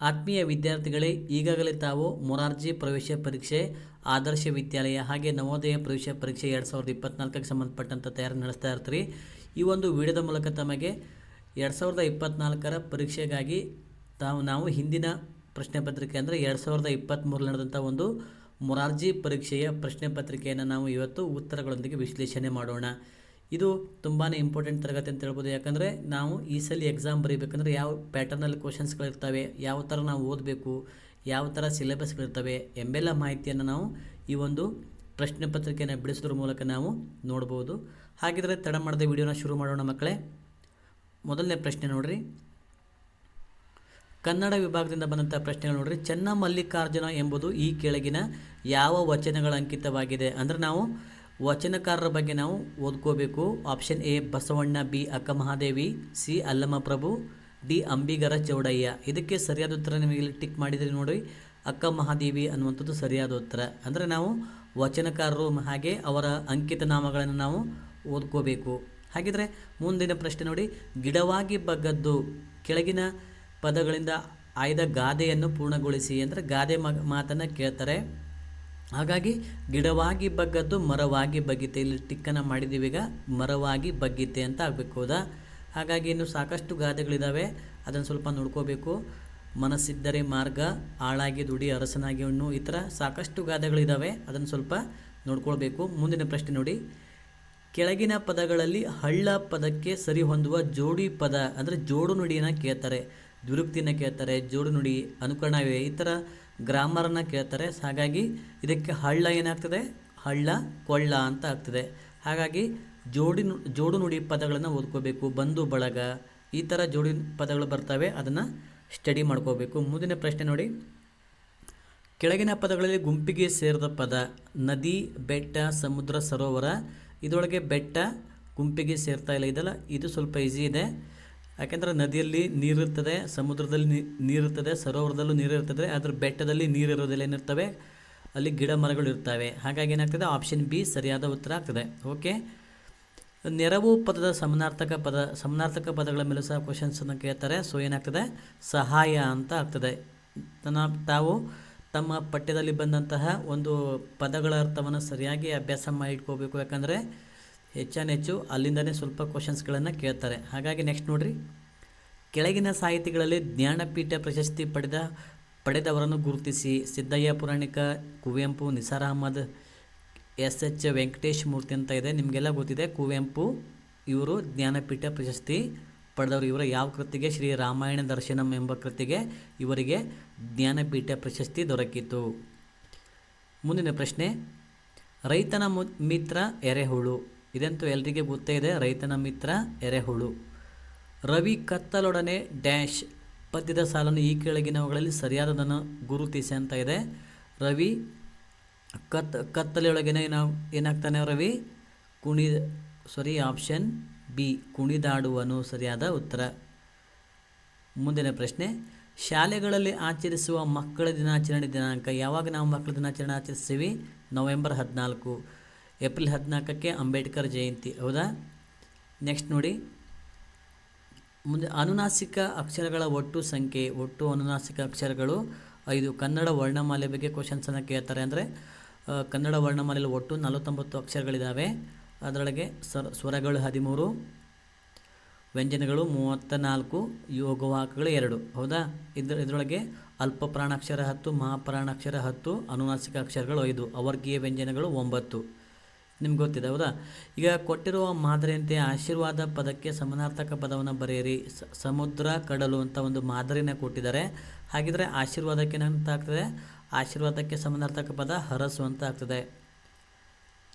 ಆತ್ಮೀಯ ವಿದ್ಯಾರ್ಥಿಗಳೇ, ಈಗಾಗಲೇ ತಾವು ಮೊರಾರ್ಜಿ ಪ್ರವೇಶ ಪರೀಕ್ಷೆ, ಆದರ್ಶ ವಿದ್ಯಾಲಯ ಹಾಗೆ ನವೋದಯ ಪ್ರವೇಶ ಪರೀಕ್ಷೆ 2024ಕ್ಕೆ ಸಂಬಂಧಪಟ್ಟಂಥ ತಯಾರಿ ನಡೆಸ್ತಾ ಇರ್ತೀರಿ. ಈ ಒಂದು ವಿಡಿಯೋದ ಮೂಲಕ ತಮಗೆ 2024ರ ಪರೀಕ್ಷೆಗಾಗಿ ನಾವು ಹಿಂದಿನ ಪ್ರಶ್ನೆ ಪತ್ರಿಕೆ ಅಂದರೆ 2023 ನಡೆದಂಥ ಒಂದು ಮೊರಾರ್ಜಿ ಪರೀಕ್ಷೆಯ ಪ್ರಶ್ನೆ ಪತ್ರಿಕೆಯನ್ನು ನಾವು ಇವತ್ತು ಉತ್ತರಗಳೊಂದಿಗೆ ವಿಶ್ಲೇಷಣೆ ಮಾಡೋಣ. ಇದು ತುಂಬಾ ಇಂಪಾರ್ಟೆಂಟ್ ತರಗತಿ ಅಂತ ಹೇಳ್ಬೋದು. ಯಾಕಂದರೆ ನಾವು ಈ ಸಲ ಎಕ್ಸಾಮ್ ಬರೀಬೇಕಂದ್ರೆ ಯಾವ ಪ್ಯಾಟರ್ನಲ್ಲಿ ಕ್ವಶನ್ಸ್ಗಳಿರ್ತವೆ, ಯಾವ ಥರ ನಾವು ಓದಬೇಕು, ಯಾವ ಥರ ಸಿಲೆಬಸ್ಗಳಿರ್ತವೆ ಎಂಬೆಲ್ಲ ಮಾಹಿತಿಯನ್ನು ನಾವು ಈ ಒಂದು ಪ್ರಶ್ನೆ ಪತ್ರಿಕೆಯನ್ನು ಬಿಡಿಸೋದ್ರ ಮೂಲಕ ನಾವು ನೋಡ್ಬೋದು. ಹಾಗಿದ್ರೆ ತಡ ಮಾಡದೆ ವಿಡಿಯೋನ ಶುರು ಮಾಡೋಣ ಮಕ್ಕಳೇ. ಮೊದಲನೇ ಪ್ರಶ್ನೆ ನೋಡ್ರಿ, ಕನ್ನಡ ವಿಭಾಗದಿಂದ ಬಂದಂಥ ಪ್ರಶ್ನೆಗಳು ನೋಡ್ರಿ. ಚನ್ನಮಲ್ಲಿಕಾರ್ಜುನ ಎಂಬುದು ಈ ಕೆಳಗಿನ ಯಾವ ವಚನಗಳ ಅಂಕಿತವಾಗಿದೆ? ಅಂದರೆ ನಾವು ವಚನಕಾರರ ಬಗ್ಗೆ ನಾವು ಓದ್ಕೋಬೇಕು. Option A Basavanna, B Akkamahadevi, C Allama Prabhu, D Ambigara Chowdaiah. ಇದಕ್ಕೆ ಸರಿಯಾದ ಉತ್ತರ ನಿಮಗೆ ಇಲ್ಲಿ ಟಿಕ್ ಮಾಡಿದರೆ ನೋಡಿ, ಅಕ್ಕಮಹಾದೇವಿ ಅನ್ನುವಂಥದ್ದು ಸರಿಯಾದ ಉತ್ತರ. ಅಂದರೆ ನಾವು ವಚನಕಾರರು ಹಾಗೆ ಅವರ ಅಂಕಿತ ನಾಮಗಳನ್ನು ನಾವು ಓದ್ಕೋಬೇಕು. ಹಾಗಿದ್ರೆ ಮುಂದಿನ ಪ್ರಶ್ನೆ ನೋಡಿ, ಗಿಡವಾಗಿ ಬಗ್ಗದ್ದು ಕೆಳಗಿನ ಪದಗಳಿಂದ ಆಯ್ದ ಗಾದೆಯನ್ನು ಪೂರ್ಣಗೊಳಿಸಿ. ಅಂದರೆ ಗಾದೆ ಮಾತನ್ನು ಕೇಳ್ತಾರೆ. ಹಾಗಾಗಿ ಗಿಡವಾಗಿ ಬಗ್ಗದ್ದು ಮರವಾಗಿ ಬಗ್ಗಿತೆ, ಇಲ್ಲಿ ಟಿಕ್ಕನ್ನು ಮಾಡಿದ್ದೀವಿ. ಈಗ ಮರವಾಗಿ ಬಗ್ಗಿತೆ ಅಂತ ಆಗಬೇಕು, ಹೌದಾ? ಹಾಗಾಗಿ ಇನ್ನು ಸಾಕಷ್ಟು ಗಾದೆಗಳಿದ್ದಾವೆ, ಅದನ್ನು ಸ್ವಲ್ಪ ನೋಡ್ಕೋಬೇಕು. ಮನಸ್ಸಿದ್ದರೆ ಮಾರ್ಗ, ಆಳಾಗಿ ದುಡಿ ಅರಸನಾಗಿ ಉಣ್ಣು, ಈ ಥರ ಸಾಕಷ್ಟು ಗಾದೆಗಳಿದ್ದಾವೆ, ಅದನ್ನು ಸ್ವಲ್ಪ ನೋಡ್ಕೊಳ್ಬೇಕು. ಮುಂದಿನ ಪ್ರಶ್ನೆ ನೋಡಿ, ಕೆಳಗಿನ ಪದಗಳಲ್ಲಿ ಹಳ್ಳ ಪದಕ್ಕೆ ಸರಿ ಹೊಂದುವ ಜೋಡಿ ಪದ ಅಂದರೆ ಜೋಡು ನುಡಿಯನ್ನು ಕೇಳ್ತಾರೆ. ದ್ವಿರುಕ್ತಿನ ಕೇಳ್ತಾರೆ, ಜೋಡು ನುಡಿ, ಅನುಕರಣವೇ, ಈ ಥರ ಗ್ರಾಮರನ್ನು ಕೇಳ್ತಾರೆ. ಹಾಗಾಗಿ ಇದಕ್ಕೆ ಹಳ್ಳ ಏನಾಗ್ತದೆ, ಹಳ್ಳ ಕೊಳ್ಳ ಅಂತ ಆಗ್ತದೆ. ಹಾಗಾಗಿ ಜೋಡು ನುಡಿ ಪದಗಳನ್ನು ಓದ್ಕೋಬೇಕು. ಬಂಧು ಬಳಗ, ಈ ಥರ ಜೋಡಿ ಪದಗಳು ಬರ್ತವೆ, ಅದನ್ನು ಸ್ಟಡಿ ಮಾಡ್ಕೋಬೇಕು. ಮುಂದಿನ ಪ್ರಶ್ನೆ ನೋಡಿ, ಕೆಳಗಿನ ಪದಗಳಲ್ಲಿ ಗುಂಪಿಗೆ ಸೇರಿದ ಪದ ನದಿ, ಬೆಟ್ಟ, ಸಮುದ್ರ, ಸರೋವರ. ಇದರೊಳಗೆ ಬೆಟ್ಟ ಗುಂಪಿಗೆ ಸೇರ್ತಾ ಇಲ್ಲ, ಇದಲ್ಲ, ಇದು ಸ್ವಲ್ಪ ಈಸಿ ಇದೆ. ಯಾಕೆಂದರೆ ನದಿಯಲ್ಲಿ ನೀರಿರ್ತದೆ, ಸಮುದ್ರದಲ್ಲಿ ನೀರಿರ್ತದೆ, ಸರೋವರದಲ್ಲೂ ನೀರಿರ್ತದೆ. ಅದರ ಬೆಟ್ಟದಲ್ಲಿ ನೀರಿರೋದಿಲ್ಲ, ಏನಿರ್ತವೆ ಅಲ್ಲಿ ಗಿಡ ಮರಗಳು ಇರ್ತವೆ. ಹಾಗಾಗಿ ಏನಾಗ್ತದೆ, ಆಪ್ಷನ್ ಬಿ ಸರಿಯಾದ ಉತ್ತರ ಆಗ್ತದೆ. ಓಕೆ. ನೆರವು ಪದದ ಸಮಾನಾರ್ಥಕ ಪದಗಳ ಮೇಲೆ ಸಹ ಕ್ವಶನ್ಸನ್ನು ಕೇಳ್ತಾರೆ. ಸೊ ಏನಾಗ್ತದೆ, ಸಹಾಯ ಅಂತ ಆಗ್ತದೆ. ತಾವು ತಮ್ಮ ಪಠ್ಯದಲ್ಲಿ ಬಂದಂತಹ ಒಂದು ಪದಗಳ ಅರ್ಥವನ್ನು ಸರಿಯಾಗಿ ಅಭ್ಯಾಸ ಮಾಡಿಟ್ಕೋಬೇಕು. ಯಾಕಂದರೆ ಹೆಚ್ಚು ಅಲ್ಲಿಂದನೇ ಸ್ವಲ್ಪ ಕ್ವಶನ್ಸ್ಗಳನ್ನು ಕೇಳ್ತಾರೆ. ಹಾಗಾಗಿ ನೆಕ್ಸ್ಟ್ ನೋಡ್ರಿ, ಕೆಳಗಿನ ಸಾಹಿತಿಗಳಲ್ಲಿ ಜ್ಞಾನಪೀಠ ಪ್ರಶಸ್ತಿ ಪಡೆದವರನ್ನು ಗುರುತಿಸಿ. ಸಿದ್ದಯ್ಯ ಪುರಾಣಿಕ, ಕುವೆಂಪು, ನಿಸಾರ್ ಅಹಮದ್, SH ವೆಂಕಟೇಶ್ ಮೂರ್ತಿ ಅಂತ ಇದೆ, ನಿಮಗೆಲ್ಲ ಗೊತ್ತಿದೆ. ಕುವೆಂಪು ಇವರು ಜ್ಞಾನಪೀಠ ಪ್ರಶಸ್ತಿ ಪಡೆದವರು. ಇವರ ಯಾವ ಕೃತಿಗೆ? ಶ್ರೀ ರಾಮಾಯಣ ದರ್ಶನಂ ಎಂಬ ಕೃತಿಗೆ ಇವರಿಗೆ ಜ್ಞಾನಪೀಠ ಪ್ರಶಸ್ತಿ ದೊರಕಿತು. ಮುಂದಿನ ಪ್ರಶ್ನೆ, ರೈತನ ಮಿತ್ರ ಎರೆಹುಳು. ಇದಂತೂ ಎಲ್ರಿಗೆ ಗೊತ್ತೇ ಇದೆ, ರೈತನ ಮಿತ್ರ ಎರೆಹುಳು. ರವಿ ಕತ್ತಲೊಡನೆ ಡ್ಯಾಶ್ ಪದ್ಯದ ಸಾಲನ್ನು ಈ ಕೆಳಗಿನವುಗಳಲ್ಲಿ ಸರಿಯಾದದನ್ನು ಗುರುತಿಸಿ ಅಂತ ಇದೆ. ರವಿ ಕತ್ತಲೊಳಗೇನೆ ಏನಾಗ್ತಾನೆ ರವಿ? ಆಪ್ಷನ್ ಬಿ ಕುಣಿದಾಡುವನು ಸರಿಯಾದ ಉತ್ತರ. ಮುಂದಿನ ಪ್ರಶ್ನೆ, ಶಾಲೆಗಳಲ್ಲಿ ಆಚರಿಸುವ ಮಕ್ಕಳ ದಿನಾಚರಣೆ ದಿನಾಂಕ. ಯಾವಾಗ ನಾವು ಮಕ್ಕಳ ದಿನಾಚರಣೆ ಆಚರಿಸ್ತೀವಿ? ನವೆಂಬರ್ 14. ಏಪ್ರಿಲ್ 14ಕ್ಕೆ ಅಂಬೇಡ್ಕರ್ ಜಯಂತಿ, ಹೌದಾ? ನೆಕ್ಸ್ಟ್ ನೋಡಿ, ಮುಂದೆ ಅನುನಾಸಿಕ ಅಕ್ಷರಗಳ ಒಟ್ಟು ಸಂಖ್ಯೆ. ಒಟ್ಟು ಅನುನಾಸಿಕ ಅಕ್ಷರಗಳು 5. ಕನ್ನಡ ವರ್ಣಮಾಲೆ ಬಗ್ಗೆ ಕ್ವಶನ್ಸನ್ನು ಕೇಳ್ತಾರೆ. ಅಂದರೆ ಕನ್ನಡ ವರ್ಣಮಾಲೆಯಲ್ಲಿ ಒಟ್ಟು 49 ಅಕ್ಷರಗಳಿದ್ದಾವೆ. ಅದರೊಳಗೆ ಸ್ವರಗಳು 13, ವ್ಯಂಜನಗಳು 34, ಯೋಗವಾಹಕಗಳು 2, ಹೌದಾ? ಇದರೊಳಗೆ ಅಲ್ಪ ಪ್ರಾಣಾಕ್ಷರ 10, ಮಹಾಪ್ರಾಣಾಕ್ಷರ 10, ಅನುನಾಸಿಕ ಅಕ್ಷರಗಳು 5, ಅವರ್ಗೀಯ ವ್ಯಂಜನಗಳು 9. ನಿಮ್ಗೆ ಗೊತ್ತಿದೆ, ಹೌದಾ? ಈಗ ಕೊಟ್ಟಿರುವ ಮಾದರಿಯಂತೆ ಆಶೀರ್ವಾದ ಪದಕ್ಕೆ ಸಮಾನಾರ್ಥಕ ಪದವನ್ನು ಬರೆಯಿರಿ. ಸಮುದ್ರ, ಕಡಲು ಅಂತ ಒಂದು ಮಾದರಿನ ಕೊಟ್ಟಿದ್ದಾರೆ. ಹಾಗಿದ್ರೆ ಆಶೀರ್ವಾದಕ್ಕೆ ಏನಂತ ಆಗ್ತದೆ? ಆಶೀರ್ವಾದಕ್ಕೆ ಸಮಾನಾರ್ಥಕ ಪದ ಹರಸು ಅಂತ ಆಗ್ತದೆ.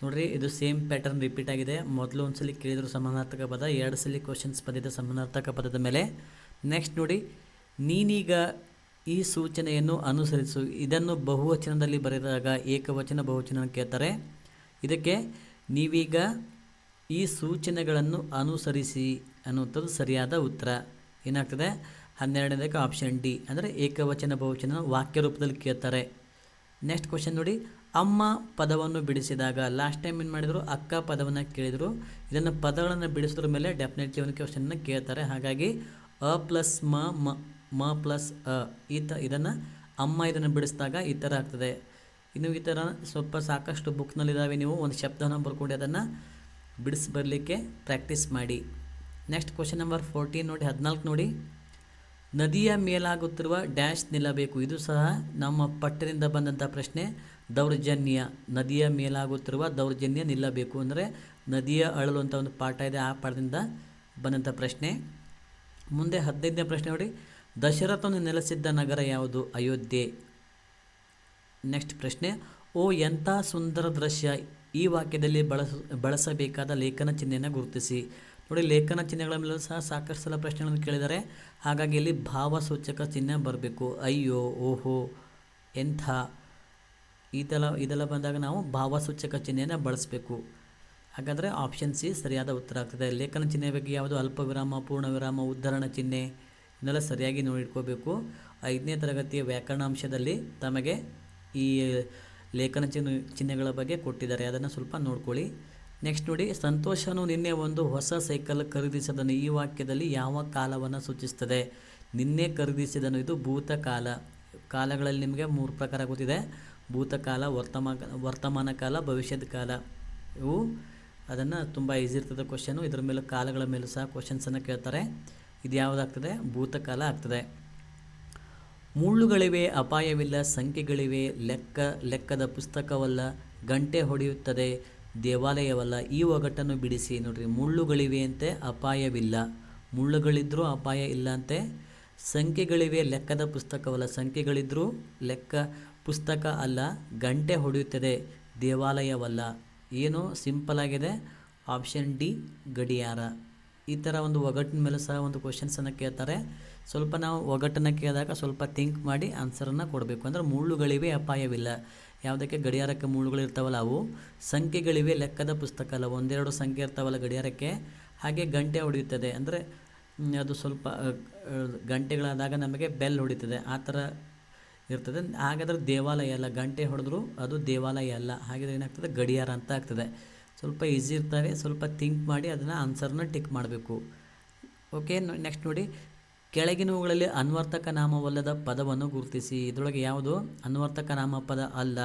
ನೋಡಿರಿ, ಇದು ಸೇಮ್ ಪ್ಯಾಟರ್ನ್ ರಿಪೀಟ್ ಆಗಿದೆ. ಮೊದಲು ಒಂದು ಸಲ ಕೇಳಿದ್ರು ಸಮಾನಾರ್ಥಕ ಪದ, 2 ಸಲ ಕ್ವಶನ್ಸ್ ಬಂದಿದೆ ಸಮಾನಾರ್ಥಕ ಪದದ ಮೇಲೆ. ನೆಕ್ಸ್ಟ್ ನೋಡಿ, ನೀನೀಗ ಈ ಸೂಚನೆಯನ್ನು ಅನುಸರಿಸು. ಇದನ್ನು ಬಹುವಚನದಲ್ಲಿ ಬರೆದಾಗ ಏಕವಚನ ಬಹುವಚನ ಕೇಳ್ತಾರೆ. ಇದಕ್ಕೆ ನೀವೀಗ ಈ ಸೂಚನೆಗಳನ್ನು ಅನುಸರಿಸಿ ಅನ್ನುವಂಥದ್ದು ಸರಿಯಾದ ಉತ್ತರ. ಏನಾಗ್ತದೆ? 12ನೇದಕ್ಕೆ ಆಪ್ಷನ್ ಡಿ, ಅಂದರೆ ಏಕವಚನ ಬಹುವಚನ ವಾಕ್ಯ ರೂಪದಲ್ಲಿ ಕೇಳ್ತಾರೆ. ನೆಕ್ಸ್ಟ್ ಕ್ವಶನ್ ನೋಡಿ, ಅಮ್ಮ ಪದವನ್ನು ಬಿಡಿಸಿದಾಗ. ಲಾಸ್ಟ್ ಟೈಮ್ ಏನು ಮಾಡಿದರು? ಅಕ್ಕ ಪದವನ್ನು ಕೇಳಿದರು. ಇದನ್ನು ಪದಗಳನ್ನು ಬಿಡಿಸೋದ್ರ ಮೇಲೆ ಡೆಫಿನೆಟ್ಲಿ ಒಂದು ಕ್ವಶನ್ನ ಕೇಳ್ತಾರೆ. ಹಾಗಾಗಿ ಅ ಪ್ಲಸ್ ಮ ಮ ಪ್ಲಸ್ ಅ ಇದನ್ನು ಅಮ್ಮ ಇದನ್ನು ಬಿಡಿಸಿದಾಗ ಈ ಥರ ಆಗ್ತದೆ. ಇನ್ನು ಈ ಥರ ಸ್ವಲ್ಪ ಸಾಕಷ್ಟು ಬುಕ್ನಲ್ಲಿದ್ದಾವೆ, ನೀವು ಒಂದು ಶಬ್ದನ ಬರ್ಕೊಂಡು ಅದನ್ನು ಬಿಡಿಸಿ ಬರಲಿಕ್ಕೆ ಪ್ರಾಕ್ಟೀಸ್ ಮಾಡಿ. ನೆಕ್ಸ್ಟ್ ಕ್ವಶನ್ ನಂಬರ್ 14 ನೋಡಿ, 14 ನೋಡಿ. ನದಿಯ ಮೇಲಾಗುತ್ತಿರುವ ಡ್ಯಾಶ್ ನಿಲ್ಲಬೇಕು. ಇದು ಸಹ ನಮ್ಮ ಪಠ್ಯದಿಂದ ಬಂದಂಥ ಪ್ರಶ್ನೆ. ದೌರ್ಜನ್ಯ, ನದಿಯ ಮೇಲಾಗುತ್ತಿರುವ ದೌರ್ಜನ್ಯ ನಿಲ್ಲಬೇಕು. ಅಂದರೆ ನದಿಯ ಅಳಲು ಅಂತ ಒಂದು ಪಾಠ ಇದೆ, ಆ ಪಾಠದಿಂದ ಬಂದಂಥ ಪ್ರಶ್ನೆ. ಮುಂದೆ 15ನೇ ಪ್ರಶ್ನೆ ನೋಡಿ. ದಶರಥನು ನೆಲೆಸಿದ್ದ ನಗರ ಯಾವುದು? ಅಯೋಧ್ಯೆ. ನೆಕ್ಸ್ಟ್ ಪ್ರಶ್ನೆ. ಓ ಎಂಥ ಸುಂದರ ದೃಶ್ಯ, ಈ ವಾಕ್ಯದಲ್ಲಿ ಬಳಸಬೇಕಾದ ಲೇಖನ ಚಿಹ್ನೆಯನ್ನು ಗುರುತಿಸಿ. ನೋಡಿ, ಲೇಖನ ಚಿಹ್ನೆಗಳ ಮೇಲೂ ಸಹ ಸಾಕಷ್ಟು ಸಲ ಪ್ರಶ್ನೆಗಳನ್ನು ಕೇಳಿದ್ದಾರೆ, ಹಾಗಾಗಿ ಇಲ್ಲಿ ಭಾವಸೂಚಕ ಚಿಹ್ನೆ ಬರಬೇಕು. ಅಯ್ಯೋ, ಓಹೋ, ಎಂಥ, ಇದೆಲ್ಲ ಬಂದಾಗ ನಾವು ಭಾವಸೂಚಕ ಚಿಹ್ನೆಯನ್ನು ಬಳಸಬೇಕು. ಹಾಗಾದರೆ ಆಪ್ಷನ್ ಸಿ ಸರಿಯಾದ ಉತ್ತರ ಆಗ್ತದೆ. ಲೇಖನ ಚಿಹ್ನೆ ಬಗ್ಗೆ ಯಾವುದು? ಅಲ್ಪ ವಿರಾಮ, ಪೂರ್ಣ ವಿರಾಮ, ಉದ್ಧರಣ ಚಿಹ್ನೆ, ಇದನ್ನೆಲ್ಲ ಸರಿಯಾಗಿ ನೋಡಿಟ್ಕೋಬೇಕು. 5ನೇ ತರಗತಿಯ ವ್ಯಾಕರಣಾಂಶದಲ್ಲಿ ತಮಗೆ ಈ ಲೇಖನ ಚಿಹ್ನೆಗಳ ಬಗ್ಗೆ ಕೊಟ್ಟಿದ್ದಾರೆ, ಅದನ್ನು ಸ್ವಲ್ಪ ನೋಡ್ಕೊಳ್ಳಿ. ನೆಕ್ಸ್ಟ್ ನೋಡಿ. ಸಂತೋಷನು ನಿನ್ನೆ ಒಂದು ಹೊಸ ಸೈಕಲ್ ಖರೀದಿಸಿದನು. ಈ ವಾಕ್ಯದಲ್ಲಿ ಯಾವ ಕಾಲವನ್ನು ಸೂಚಿಸ್ತದೆ? ನಿನ್ನೆ ಖರೀದಿಸಿದನು, ಇದು ಭೂತಕಾಲ. ಕಾಲಗಳಲ್ಲಿ ನಿಮಗೆ 3 ಪ್ರಕಾರ ಗೊತ್ತಿದೆ: ಭೂತಕಾಲ, ವರ್ತಮಾನ ಕಾಲ, ಭವಿಷ್ಯದ ಕಾಲ. ಇವು ಅದನ್ನು ತುಂಬ ಈಸಿ ಇರ್ತದೆ ಕ್ವಶನು. ಇದರ ಮೇಲೆ ಕಾಲಗಳ ಮೇಲೂ ಸಹ ಕ್ವಶನ್ಸನ್ನು ಕೇಳ್ತಾರೆ. ಇದು ಯಾವುದಾಗ್ತದೆ? ಭೂತಕಾಲ ಆಗ್ತದೆ. ಮುಳ್ಳುಗಳಿವೆ, ಅಪಾಯವಿಲ್ಲ, ಸಂಖ್ಯೆಗಳಿವೆ, ಲೆಕ್ಕದ ಪುಸ್ತಕವಲ್ಲ, ಗಂಟೆ ಹೊಡೆಯುತ್ತದೆ, ದೇವಾಲಯವಲ್ಲ. ಈ ಒಗಟನ್ನು ಬಿಡಿಸಿ. ನೋಡ್ರಿ, ಮುಳ್ಳುಗಳಿವೆ ಅಂತೆ, ಅಪಾಯವಿಲ್ಲ. ಮುಳ್ಳುಗಳಿದ್ರೂ ಅಪಾಯ ಇಲ್ಲ ಅಂತೆ. ಸಂಖ್ಯೆಗಳಿವೆ, ಲೆಕ್ಕದ ಪುಸ್ತಕವಲ್ಲ. ಸಂಖ್ಯೆಗಳಿದ್ರೂ ಲೆಕ್ಕ ಪುಸ್ತಕ ಅಲ್ಲ. ಗಂಟೆ ಹೊಡೆಯುತ್ತದೆ, ದೇವಾಲಯವಲ್ಲ. ಏನು ಸಿಂಪಲ್ ಆಗಿದೆ. ಆಪ್ಷನ್ ಡಿ, ಗಡಿಯಾರ. ಈ ಥರ ಒಂದು ಒಗಟಿನ ಮೇಲೆ ಸಹ ಒಂದು ಕ್ವಶನ್ಸನ್ನು ಕೇಳ್ತಾರೆ. ಸ್ವಲ್ಪ ನಾವು ಒಗಟನ್ನು ಕೇಳಿದಾಗ ಸ್ವಲ್ಪ ಥಿಂಕ್ ಮಾಡಿ ಆನ್ಸರನ್ನು ಕೊಡಬೇಕು. ಅಂದರೆ ಮುಳ್ಳುಗಳಿವೆ, ಅಪಾಯವಿಲ್ಲ. ಯಾವುದಕ್ಕೆ? ಗಡಿಯಾರಕ್ಕೆ ಮುಳ್ಳುಗಳು ಇರ್ತಾವಲ್ಲ ಅವು. ಸಂಖ್ಯೆಗಳಿವೆ, ಲೆಕ್ಕದ ಪುಸ್ತಕ ಅಲ್ಲ. 1-2 ಸಂಖ್ಯೆ ಇರ್ತಾವಲ್ಲ ಗಡಿಯಾರಕ್ಕೆ. ಹಾಗೆ ಗಂಟೆ ಹೊಡೆಯುತ್ತದೆ, ಅಂದರೆ ಅದು ಸ್ವಲ್ಪ ಗಂಟೆಗಳಾದಾಗ ನಮಗೆ ಬೆಲ್ ಹೊಡಿತದೆ, ಆ ಥರ ಇರ್ತದೆ. ಹಾಗಾದರೆ ದೇವಾಲಯ ಅಲ್ಲ. ಗಂಟೆ ಹೊಡೆದ್ರು ಅದು ದೇವಾಲಯ ಅಲ್ಲ. ಹಾಗಿದ್ರೆ ಏನಾಗ್ತದೆ? ಗಡಿಯಾರ ಅಂತ ಆಗ್ತದೆ. ಸ್ವಲ್ಪ ಈಸಿ ಇರ್ತವೆ, ಸ್ವಲ್ಪ ಥಿಂಕ್ ಮಾಡಿ ಅದನ್ನು ಆನ್ಸರ್ನ ಟಿಕ್ ಮಾಡಬೇಕು. ಓಕೆ. ನೆಕ್ಸ್ಟ್ ನೋಡಿ. ಕೆಳಗಿನವುಗಳಲ್ಲಿ ಅನ್ವರ್ತಕ ನಾಮವಲ್ಲದ ಪದವನ್ನು ಗುರುತಿಸಿ. ಇದರೊಳಗೆ ಯಾವುದು ಅನ್ವರ್ತಕ ನಾಮ ಪದ ಅಲ್ಲ?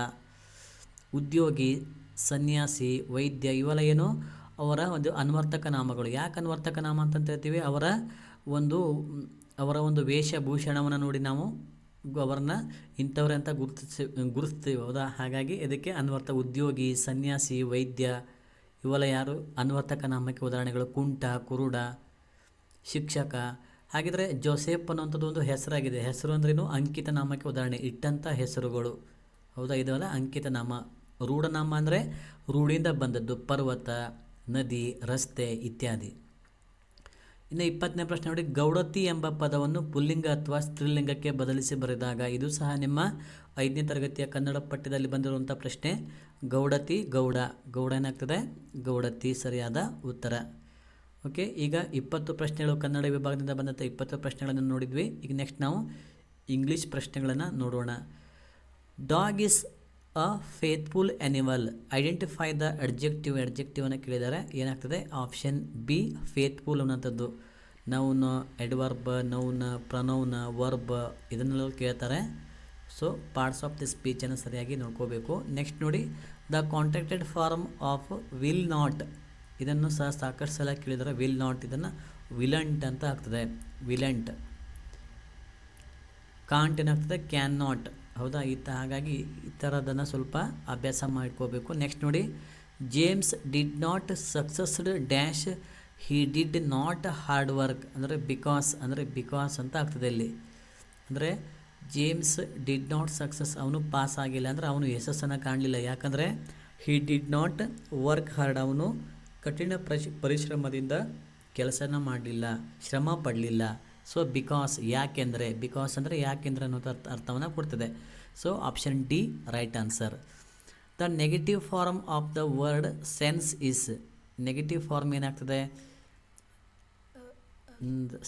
ಉದ್ಯೋಗಿ, ಸನ್ಯಾಸಿ, ವೈದ್ಯ, ಇವೆಲ್ಲ ಏನು ಅವರ ಒಂದು ಅನ್ವರ್ತಕ ನಾಮಗಳು. ಯಾಕೆ ಅನ್ವರ್ತಕ ನಾಮ ಅಂತ ಹೇಳ್ತೀವಿ? ಅವರ ಒಂದು ವೇಷಭೂಷಣವನ್ನು ನೋಡಿ ನಾವು ಅವರನ್ನ ಇಂಥವ್ರೆ ಅಂತ ಗುರುತಿಸ್ತೀವಿ, ಹೌದಾ? ಹಾಗಾಗಿ ಇದಕ್ಕೆ ಉದ್ಯೋಗಿ, ಸನ್ಯಾಸಿ, ವೈದ್ಯ, ಇವೆಲ್ಲ ಯಾರು ಅನ್ವರ್ತಕ ನಾಮಕ್ಕೆ ಉದಾಹರಣೆಗಳು. ಕುಂಟ, ಕುರುಡ, ಶಿಕ್ಷಕ. ಹಾಗಿದ್ರೆ ಜೋಸೆಫ್ ಅನ್ನೋಂಥದ್ದು ಒಂದು ಹೆಸರಾಗಿದೆ. ಹೆಸರು ಅಂದ್ರೇನು? ಅಂಕಿತ ನಾಮಕ್ಕೆ ಉದಾಹರಣೆ, ಇಟ್ಟಂಥ ಹೆಸರುಗಳು, ಹೌದಾ? ಇದೆಲ್ಲ ಅಂಕಿತ ನಾಮ. ರೂಢನಾಮ ಅಂದರೆ ರೂಢಿಯಿಂದ ಬಂದದ್ದು, ಪರ್ವತ, ನದಿ, ರಸ್ತೆ ಇತ್ಯಾದಿ. ಇನ್ನು 20ನೇ ಪ್ರಶ್ನೆ ನೋಡಿ. ಗೌಡತಿ ಎಂಬ ಪದವನ್ನು ಪುಲ್ಲಿಂಗ ಅಥವಾ ಸ್ತ್ರೀಲಿಂಗಕ್ಕೆ ಬದಲಿಸಿ ಬರೆದಾಗ. ಇದು ಸಹ ನಿಮ್ಮ 5ನೇ ತರಗತಿಯ ಕನ್ನಡ ಪಠ್ಯದಲ್ಲಿ ಬಂದಿರುವಂಥ ಪ್ರಶ್ನೆ. ಗೌಡತಿ, ಗೌಡ. ಗೌಡ ಏನಾಗ್ತದೆ? ಗೌಡತಿ ಸರಿಯಾದ ಉತ್ತರ. ಓಕೆ. ಈಗ 20 ಪ್ರಶ್ನೆಗಳು ಕನ್ನಡ ವಿಭಾಗದಿಂದ ಬಂದಂಥ 20 ಪ್ರಶ್ನೆಗಳನ್ನು ನೋಡಿದ್ವಿ. ಈಗ ನೆಕ್ಸ್ಟ್ ನಾವು ಇಂಗ್ಲೀಷ್ ಪ್ರಶ್ನೆಗಳನ್ನು ನೋಡೋಣ. Dog is a faithful animal. Identify the ಅಡ್ಜೆಕ್ಟಿವನ್ನು ಕೇಳಿದ್ದಾರೆ. ಏನಾಗ್ತದೆ? ಆಪ್ಷನ್ ಬಿ, ಫೇತ್ಫುಲ್ ಅನ್ನೋಂಥದ್ದು. Noun, adverb, noun, pronoun, verb ಇದನ್ನೆಲ್ಲ ಕೇಳ್ತಾರೆ. ಸೊ ಪಾರ್ಟ್ಸ್ ಆಫ್ ದಿ ಸ್ಪೀಚನ್ನು ಸರಿಯಾಗಿ ನೋಡ್ಕೋಬೇಕು. ನೆಕ್ಸ್ಟ್ ನೋಡಿ. The contracted form of will not. ಇದನ್ನು ಸಹ ಸಾಕಷ್ಟು ಸಲ ಕೇಳಿದರೆ. ವಿಲ್ ನಾಟ್ ಇದನ್ನು ವಿಲಂಟ್ ಅಂತ ಆಗ್ತದೆ. ವಿಲೆಂಟ್. ಕಾಂಟ್ ಏನಾಗ್ತದೆ? ಕ್ಯಾನ್ ನಾಟ್, ಹೌದಾ? ಹಾಗಾಗಿ ಈ ಥರದನ್ನು ಸ್ವಲ್ಪ ಅಭ್ಯಾಸ ಮಾಡ್ಕೋಬೇಕು. ನೆಕ್ಸ್ಟ್ ನೋಡಿ. James did not succeeded dash, he did not hard work. ಅಂದರೆ ಬಿಕಾಸ್ ಅಂತ ಆಗ್ತದೆ ಇಲ್ಲಿ. ಅಂದರೆ ಜೇಮ್ಸ್ ಡಿಡ್ ನಾಟ್ ಸಕ್ಸಸ್, ಅವನು ಪಾಸ್ ಆಗಿಲ್ಲ ಅಂದರೆ ಅವನು ಯಶಸ್ಸನ್ನು ಕಾಣಲಿಲ್ಲ. ಯಾಕಂದರೆ he did not work hard, ಅವನು ಕಠಿಣ ಪರಿಶ್ರಮದಿಂದ ಕೆಲಸನ ಮಾಡಲಿಲ್ಲ, ಶ್ರಮ ಪಡಲಿಲ್ಲ. ಸೊ ಬಿಕಾಸ್, ಯಾಕೆಂದರೆ. ಬಿಕಾಸ್ ಅಂದರೆ ಯಾಕೆಂದರೆ ಅನ್ನೋ ಅರ್ಥವನ್ನು ಕೊಡ್ತದೆ. So option D right answer. The negative form of the word sense is. Negative form ಏನಾಗ್ತದೆ?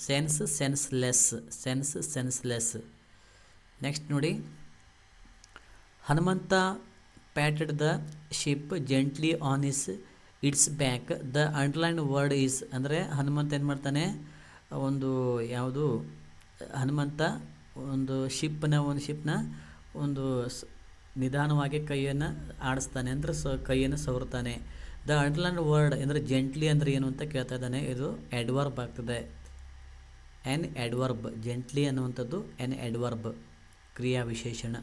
ಸೆನ್ಸ್ಲೆಸ್. ನೆಕ್ಸ್ಟ್ ನೋಡಿ. Hanumantha patted the ship gently on its back. The underline word is. ಅಂದರೆ ಹನುಮಂತ ಏನು ಮಾಡ್ತಾನೆ? ಒಂದು ಯಾವುದು ಹನುಮಂತ ಒಂದು ಶಿಪ್ನ ಒಂದು ನಿಧಾನವಾಗಿ ಕೈಯನ್ನು ಆಡಿಸ್ತಾನೆ ಅಂದರೆ ಕೈಯನ್ನು ಸವರ್ತಾನೆ. ದ ಅಂಡರ್ಲೈನ್ಡ್ ವರ್ಡ್ ಅಂದರೆ ಜೆಂಟ್ಲಿ ಅಂದರೆ ಏನು ಅಂತ ಕೇಳ್ತಾ ಇದ್ದಾನೆ. ಇದು ಎಡ್ವರ್ಬ್ ಆಗ್ತದೆ. ಎನ್ ಎಡ್ವರ್ಬ್, ಜೆಂಟ್ಲಿ ಅನ್ನುವಂಥದ್ದು ಎನ್ ಎಡ್ವರ್ಬ್, ಕ್ರಿಯಾ ವಿಶೇಷಣ.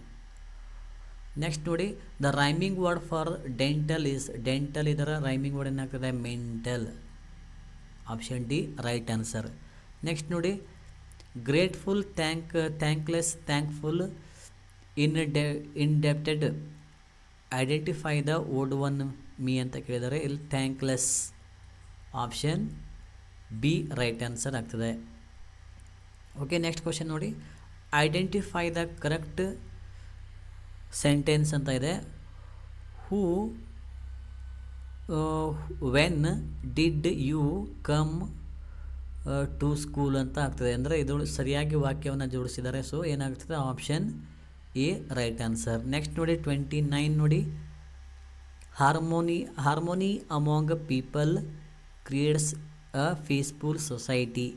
ನೆಕ್ಸ್ಟ್ ನೋಡಿ, the rhyming word for dental is, dental ಇದರ ರೈಮಿಂಗ್ ವರ್ಡ್ ಏನಾಗ್ತದೆ mental. Option D right answer. Next ನೋಡಿ, grateful, thankless, thankful, indebted, identify the odd one me ಅಂತ ಕೇಳಿದರೆ ಇಲ್ಲಿ thankless. Option B right answer ಆಗ್ತದೆ. ಓಕೆ, ನೆಕ್ಸ್ಟ್ ಕ್ವಶನ್ ನೋಡಿ, identify the correct sentence ಅಂತ ಇದೆ. Who when did you come to school ಅಂತ ಆಗ್ತದೆ. ಅಂದರೆ ಇದು ಸರಿಯಾಗಿ ವಾಕ್ಯವನ್ನು ಜೋಡಿಸಿದ್ದಾರೆ. ಸೊ ಏನಾಗ್ತದೆ option A right answer. Next ನೋಡಿ 29 ನೋಡಿ, harmony among people creates a peaceful society.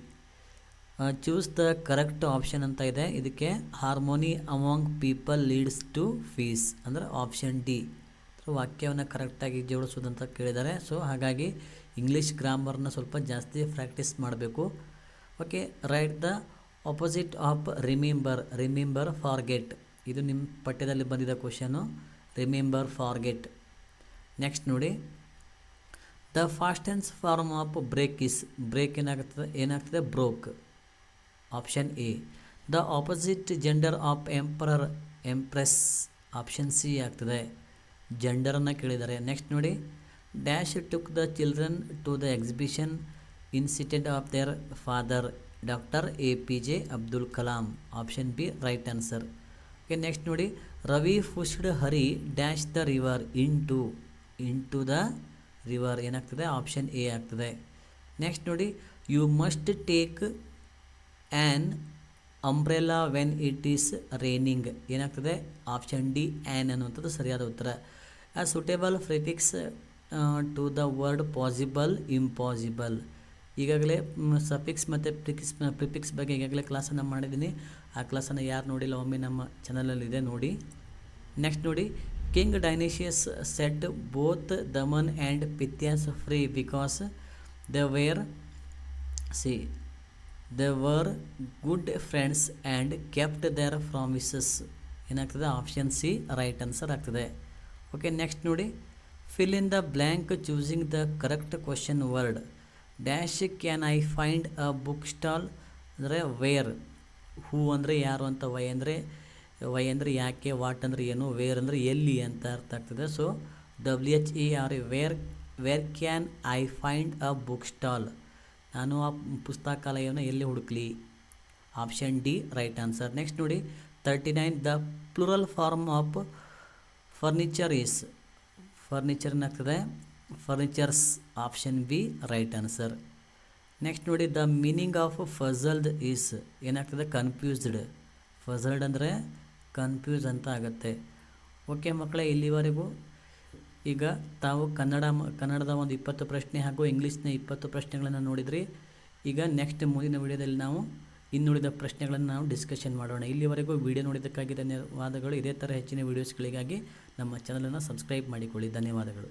Choose the correct option ಅಂತ ಇದೆ. ಇದಕ್ಕೆ harmony among people leads to peace ಅಂದರೆ ಆಪ್ಷನ್ ಡಿ. ವಾಕ್ಯವನ್ನು ಕರೆಕ್ಟಾಗಿ ಜೋಡಿಸೋದಂತ ಕೇಳಿದ್ದಾರೆ. ಸೊ ಹಾಗಾಗಿ ಇಂಗ್ಲೀಷ್ ಗ್ರಾಮರ್ನ ಸ್ವಲ್ಪ ಜಾಸ್ತಿ ಪ್ರಾಕ್ಟೀಸ್ ಮಾಡಬೇಕು. Okay, write the opposite of remember forget. ಇದು ನಿಮ್ಮ ಪಠ್ಯದಲ್ಲಿ ಬಂದಿದ್ದ ಕ್ವಶನು, ರಿಮೆಂಬರ್ ಫಾರ್ಗೆಟ್. ನೆಕ್ಸ್ಟ್ ನೋಡಿ, the fastest form of break is, break ಏನಾಗ್ತದೆ broke. Option A. The opposite gender of emperor, empress. Option C ಆಗ್ತದೆ, ಜೆಂಡರನ್ನು ಕೇಳಿದ್ದಾರೆ. ನೆಕ್ಸ್ಟ್ ನೋಡಿ, dash took the children to the exhibition incident of their father, doctor APJ Abdul Kalam. Option B right answer. Okay, next ನೋಡಿ, Ravi pushed Hari dash the river into the river ಏನಾಗ್ತದೆ option A ಆಗ್ತದೆ. Next ನೋಡಿ, you must take an umbrella when it is raining ಏನಾಗ್ತದೆ option D an ಅನ್ನುವಂಥದ್ದು ಸರಿಯಾದ ಉತ್ತರ. A suitable prefix to the word possible, impossible. ಈಗಾಗಲೇ suffix ಮತ್ತು prefix ಬಗ್ಗೆ ಈಗಾಗಲೇ ಕ್ಲಾಸನ್ನು ಮಾಡಿದ್ದೀನಿ. ಆ ಕ್ಲಾಸನ್ನು ಯಾರು ನೋಡಿಲ್ಲ ಒಮ್ಮೆ ನಮ್ಮ ಚಾನಲಲ್ಲಿದೆ ನೋಡಿ. ನೆಕ್ಸ್ಟ್ ನೋಡಿ, king Dionysius set both Damon and Pythias free because they were good friends and kept their promises ಏನಾಗ್ತದೆ ಆಪ್ಷನ್ ಸಿ ರೈಟ್ ಆನ್ಸರ್ ಆಗ್ತದೆ. ಓಕೆ, ನೆಕ್ಸ್ಟ್ ನೋಡಿ, fill in the blank choosing the correct question word. Dash can I find a book stall ಅಂದರೆ where. Who ಅಂದರೆ ಯಾರು ಅಂತ, Y ಅಂದರೆ ಯಾಕೆ, what ಅಂದರೆ ಏನು, ವೇರ್ ಅಂದರೆ ಎಲ್ಲಿ ಅಂತ ಅರ್ಥ ಆಗ್ತದೆ. So WHER where can I find a book stall, ನಾನು ಆ ಪುಸ್ತಕಾಲಯವನ್ನು ಎಲ್ಲಿ ಹುಡುಕ್ಲಿ. Option D right answer. Next ನೋಡಿ 39, the plural form of furniture is, furniture ಏನಾಗ್ತದೆ furnitures. Option B right answer. Next ನೋಡಿ, the meaning of puzzled is ಏನಾಗ್ತದೆ confused. Puzzled ಅಂದರೆ ಕನ್ಫ್ಯೂಸ್ ಅಂತ ಆಗುತ್ತೆ. ಓಕೆ ಮಕ್ಕಳೇ, ಇಲ್ಲಿವರೆಗೂ ಈಗ ತಾವು ಕನ್ನಡದ ಒಂದು 20 ಪ್ರಶ್ನೆ ಹಾಗೂ ಇಂಗ್ಲೀಷ್ನ 20 ಪ್ರಶ್ನೆಗಳನ್ನು ನೋಡಿದ್ರಿ. ಈಗ ನೆಕ್ಸ್ಟ್ ಮುಂದಿನ ವಿಡಿಯೋದಲ್ಲಿ ನಾವು ಇನ್ನುಳಿದ ಪ್ರಶ್ನೆಗಳನ್ನು ನಾವು ಡಿಸ್ಕಷನ್ ಮಾಡೋಣ. ಇಲ್ಲಿವರೆಗೂ ವಿಡಿಯೋ ನೋಡಿದ್ದಕ್ಕಾಗಿ ಧನ್ಯವಾದಗಳು. ಇದೇ ಥರ ಹೆಚ್ಚಿನ ವೀಡಿಯೋಸ್ಗಳಿಗಾಗಿ ನಮ್ಮ ಚಾನಲನ್ನು ಸಬ್ಸ್ಕ್ರೈಬ್ ಮಾಡಿಕೊಳ್ಳಿ. ಧನ್ಯವಾದಗಳು.